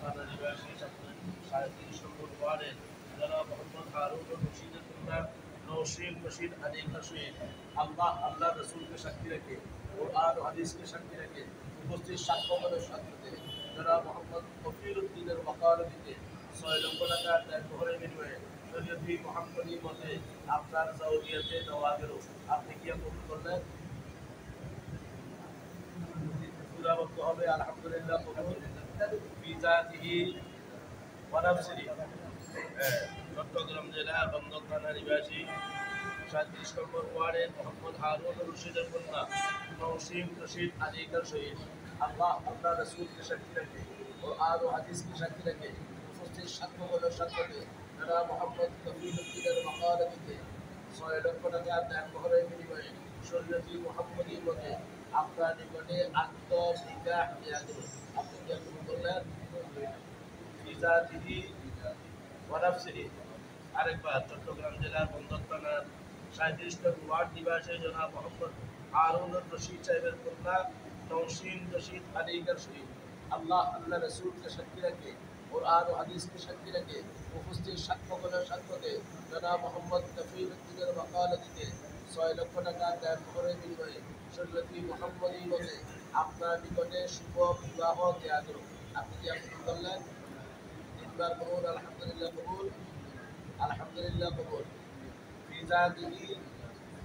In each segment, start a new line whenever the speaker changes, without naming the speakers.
থানা নিবাসী ৩.৫ নম্বর ওয়ার্ডের জনাব মোহাম্মদ হারুন রশিদের কন্যা নওশীন রশিদ আলী শহীদ আল্লাহ রসুলকে সাক্ষী রেখে কোরআন ও হাদিসকে সাক্ষী রেখে উপস্থিত সাক্ষ্যবাদের সাথে জনাব মোহাম্মদ কফির উদ্দিনের ওয়াকালতিতে ৬ লক্ষ টাকা মোহরের বিনিময়ে শরীয়তি মুহাম্মদী মতে আপনার জাওরিয়াতে দেওয়া গেল। আপনি কি কবুল করলেন? পুরাবদ্ধ হবে আলহামদুলিল্লাহ কবুল বিজাতিহি ওয়া নাফসিহি। চট্টগ্রাম জেলার বন্দর থানা নিবাসী ৩৭ নম্বর ওয়ার্ডের মোহাম্মদ হারুন রশিদের কন্যা নওশীন রশিদ আলী শহীদ আল্লাহ রসুলকে সাক্ষী রেখে কোরআন ও হাদিসকে সাক্ষী রেখে উপস্থিত সাক্ষ্যবাদের সাথে জনাব মোহাম্মদ কফিল উদ্দিনের ওয়াকালতিতে ৬ লক্ষ টাকা মোহরের বিনিময়ে শরীয়তি মুহাম্মদী মতে আপনার নিকটে আত্মনিকাহ দেয়া গেল। আপনি কি কবুল করলেন? বিজাতিহি ওয়া নাফসিহি। আরেকবার চট্টগ্রাম জেলার বন্দর থানার ৩৭ নং ওয়ার্ড নিবাসী জনাব মোহাম্মদ হারুন রশিদ সাহেবের কন্যা নওশীন রশিদ আলী শহীদ আল্লাহ রসুলকে সাক্ষী রেখে কোরআন ও হাদিসকে সাক্ষী রেখে উপস্থিত সাক্ষ্যবাদের সাক্ষ্যতে জনাব মোহাম্মদ কফিল উদ্দিনের ওয়াকালতিতে ৬ লক্ষ টাকা মোহরের বিনিময়ে শরীয়তি মুহাম্মদী মতে আপনার নিকটে শুভ বিবাহ দেয়া গেল। আপনি কি কবুল করলেন? তিনবার কবুল আলহামদুলিল্লাহ কবুল আলহামদুলিল্লাহ কবুল বিজাতিহি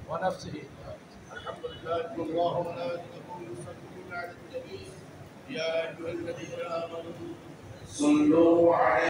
ওয়া নাফসিহি। আলহামদুলিল্লাহ আল্লাহু ওয়া মালাইকাতুহু ইউসাল্লুনা আলান নবী ইয়া আইয়ুহাল্লাযীনা আমানু সাল্লু আলাইহি